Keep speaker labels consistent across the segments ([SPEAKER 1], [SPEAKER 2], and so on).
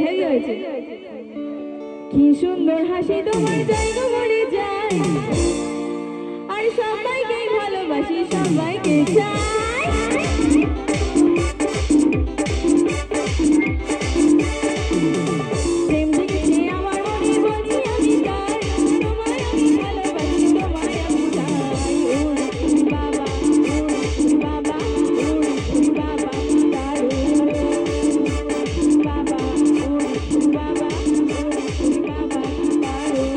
[SPEAKER 1] Heavy হয়েছে। কি সুন্দর হাসি তোমার যাই গো মরে যায়, আর সবাইকে ভালোবাসি সবাইকে চাই। প্রেম জেগেছে আমার মনে বলছি আমি তাই, তোমায় আমি ভালোবাসি তোমায় আমি চাই। ওরে বাবা ওরে বাবা ওরে বাবা দারুণ বাবা ওরে বাবা ওরে বাবা দারুণ।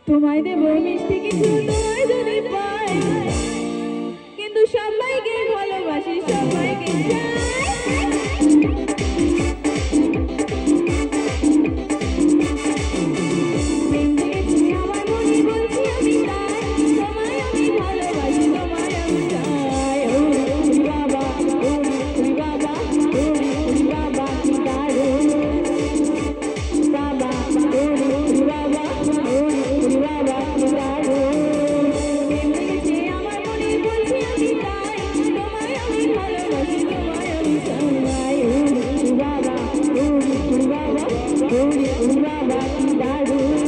[SPEAKER 1] তোমায় দেব মিষ্টি কিছু তোমায় যদি পাই, কিন্তু সবাইকে ভালোবাসি সবাইকে চাই। প্রেম জেগেছে আমার মনে বলছি আমি তাই, তোমায় আমি ভালোবাসি তোমায় আমি চাই। ওরে বাবা ওরে বাবা ওরে বাবা কি দারুণ বাবা ওরে বাবা ওরে বাবা কি দারুণ। প্রেম জেগেছে আমার মনে বলছি আমি তাই, তোমায় আমি ভালোবাসি তোমায় আমি চাই। ওরে বাবা ওরে বাবা ওরে বাবা কি দারুণ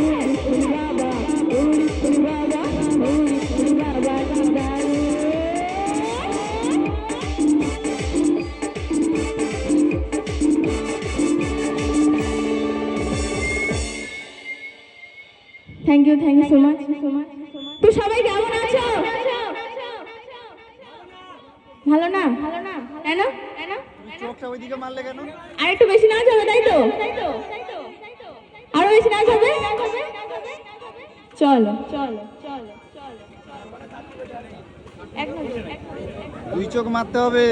[SPEAKER 1] ওরে বাবা ওরে বাবা ওরে বাবা কি দারুণ। Thank you so much. তো সবাই কেমন আছো? ভালো না? কেন?
[SPEAKER 2] চোখটা ওইদিকে মারলে কেন?
[SPEAKER 1] আর একটু বেশি নাচ হবে, তাই তো? আরো বেশি নাচ হবে? চলো চলো চলো চলো, এক নজর
[SPEAKER 2] দুই চোখ মারতে হবে।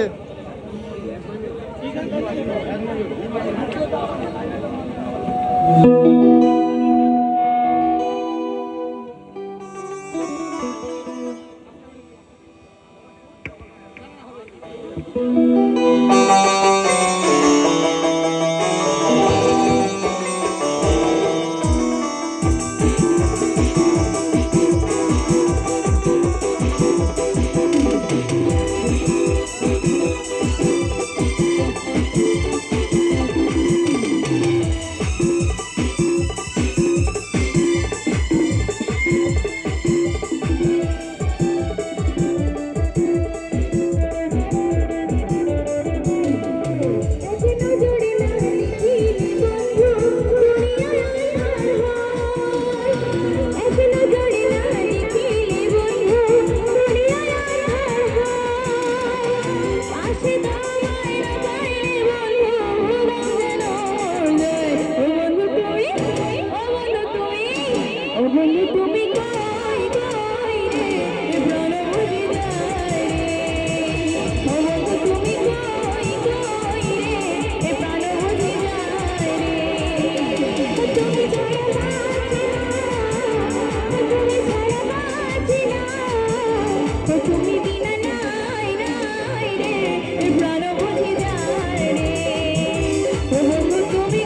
[SPEAKER 3] তুমি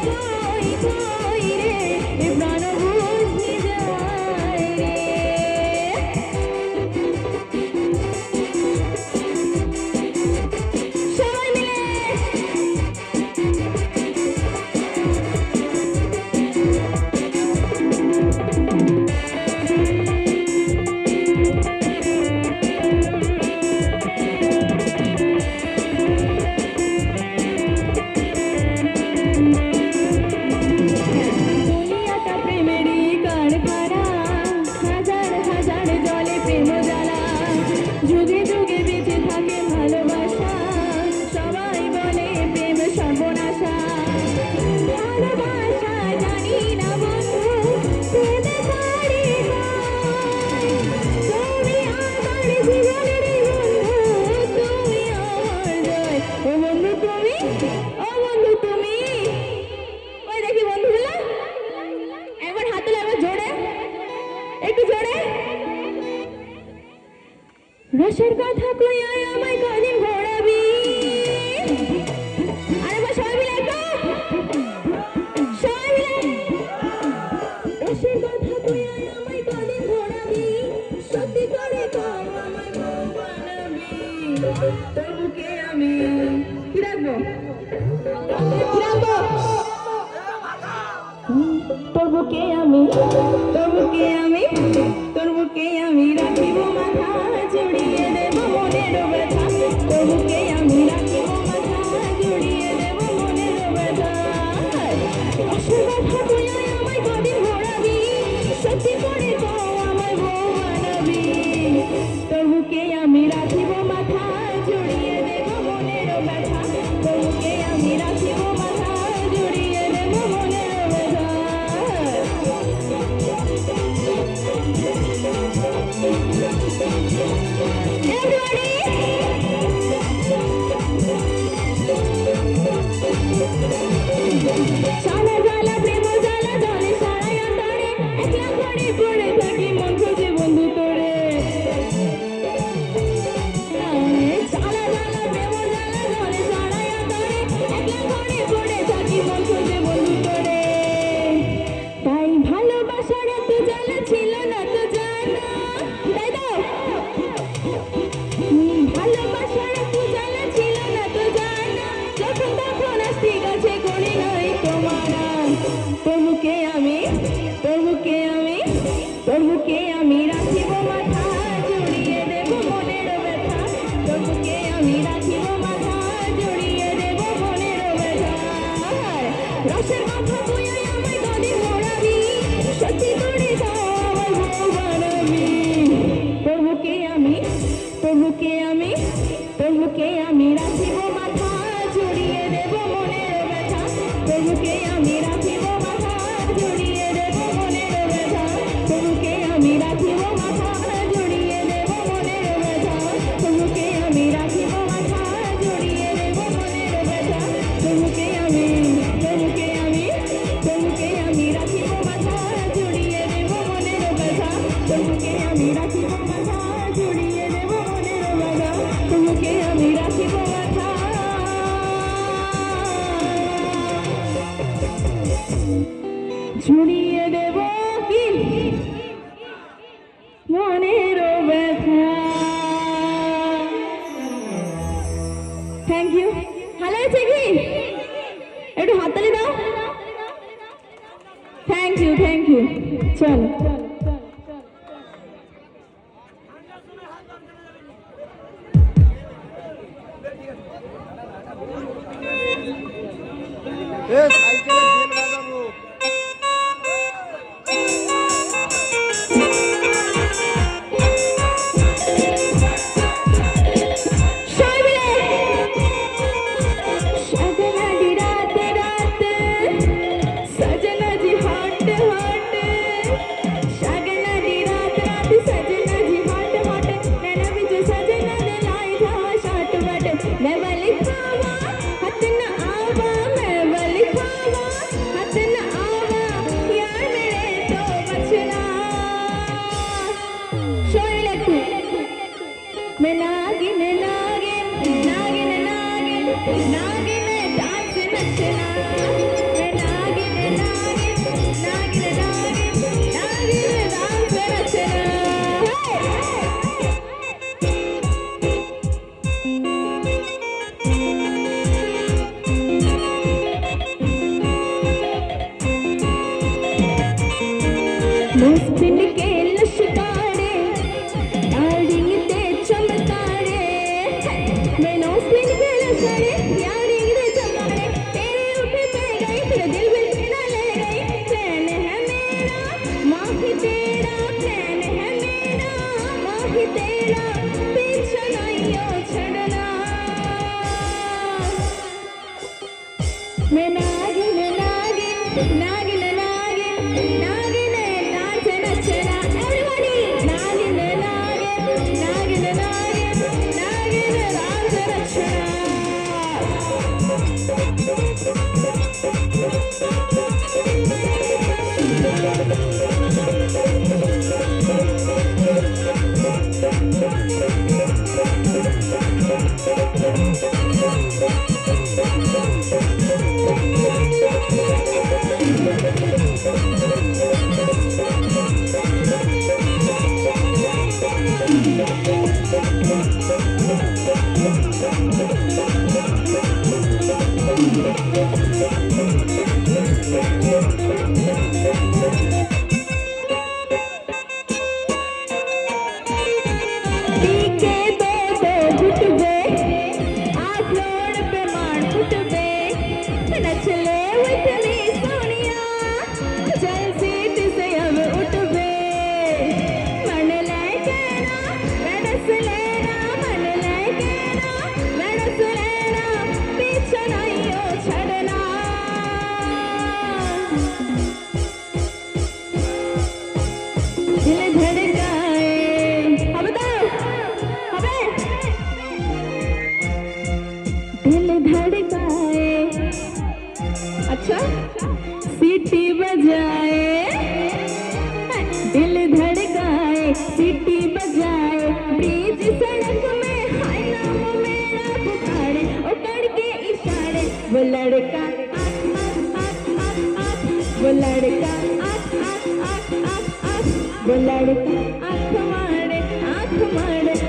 [SPEAKER 3] কই রে, এ প্রাণ বুঝি যায় রে।
[SPEAKER 1] একটু জোরে রসের কথা কইয়া আমায় কদিন ঘোরাবি আরেকবার সবাই মিলে একটু সবাই মিলে রসের কথা কইয়া আমায় কদিন ঘোরাবি সত্যি করে কর আমায় বউ বানাবি তোর বুকে আমি কি রাখবো কি রাখবো তোর বুকে আমি তোর বুকে আমি তোর বুকে আমি রাখিব মাথা জড়িয়ে দেব মনের ব্যথা তোর বুকে আমি রাখিব মাথা জড়িয়ে দেব মনের ব্যথা রসের কথা কইয়া আমায় কদিন ঘোরাবি সত্যি করে তো আমায় বউ বানাবি তোর বুকে আমি রাখিব মাথা জড়িয়ে দেব মনের ব্যথা তোর বুকে আমি রাখিব মাথা জড়িয়ে দেব মনের ব্যথা সারা জ্বালা প্রেম জ্বালা জলে সারাই আন্তরে একলা ঘরে পড়ে থাকি মন খোঁজে বন্ধু তোরে সারা জ্বালা প্রেম জ্বালা জলে সারাই আন্তরে একলা ঘরে পড়ে থাকি মন খোঁজে বন্ধু তোরে তাই ভালোবাসার এত জ্বালা ছিল না তো জানা তাই তো ভালোবাসার এত জ্বালা ছিল না তো জানা যখন তখন আসতে গেছে করি নাই তোমারা তোর বুকে আমি তোর বুকে আমি তোর বুকে আমি রাখিব মাথা জড়িয়ে দেব মনের ব্যথা তোর বুকে আমি রাখিব মাথা জড়িয়ে দেব মনের ব্যথা রসের কথা কইয়া আমায় কদিন ঘোরাবি সত্যি করে দাও আমার বউ বানাবি তোর বুকে আমি তোর বুকে আমি তোর বুকে আমি রাখিব মাথা জড়িয়ে দেব মনের ব্যথা তোর বুকে আমি রাখিব মাথা জড়িয়ে দেব মনের ব্যথা তোর বুকে আমি রাখিব মাথা জড়িয়ে দেব মনের ব্যথা তোর বুকে আমি রাখিব মাথা জড়িয়ে দেব মনের ব্যথা তোর বুকে আমি তোর বুকে আমি তোর বুকে আমি রাখিব মাথা জড়িয়ে দেব মনের ব্যথা তোর বুকে আমি রাখিব মাথা জড়িয়ে দেব মনের ব্যথা তোর বুকে আমি রাখিব মাথা জড়িয়ে দেব কি মনের ব্যথা থ্যাংক ইউ ভালো হয়েছে কি একটু হাততালি দাও থ্যাংক ইউ চলো
[SPEAKER 2] সাইকেলে বেল বাজাবো
[SPEAKER 1] मैं नागिन नागिन नागिन नागिन नागिन डांस नचना मैं नागिन नागिन नागिन नागिन नागिन डांस नचना मस्तिन के लश्कारे डार्लिंग ते चमकारे मैं नौस्तिन के लश्कारे डार्लिंग ते चमकारे तेरे उठे पे गई तेरे दिल में तेरा ले गई प्लान है मेरा माही तेरा प्लान है मेरा माही तेरा पीछे नहीं छोड़ना मैं नागिन नागिन नागिन नागिन नागिन डांस नचना दिल धड़काए अब बताओ अबे दिल धड़काए अच्छा सीटी बजाए दिल धड़काए सीटी बजाए बीच सड़क में हाय नाम मेरा पुकारे ओ करके इशारे वो लड़का वो लड़का वो लड़का आँख मारे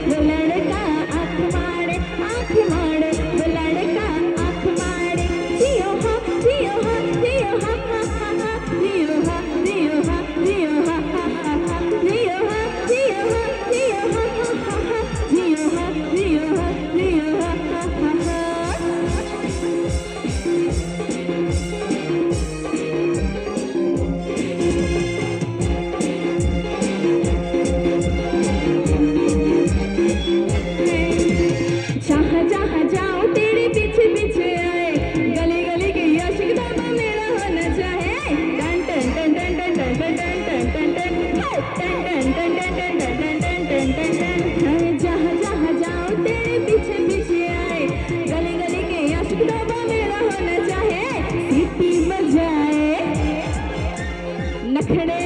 [SPEAKER 1] वो लड़का आँख मारे वो लड़का आँख मारे जियो हा जियो हा जियो हा हा हा हा जियो हा जियो हा जियो हा हा हा हा जियो हा जियो हा जियो हा हा हा हा जियो हा जियो हा जियो हा हा हा हा जहाँ जहाँ जाओ तेरे पीछे पीछे आए गली गली की आशिक दामा मेरा होना चाहे टन टन टन टन टन टन टन टन टन टन टन टन टन टन जहाँ जहाँ जाओ तेरे पीछे पीछे आए गली गली की आशिक दामा मेरा होना चाहे सीटी बजाए नखड़े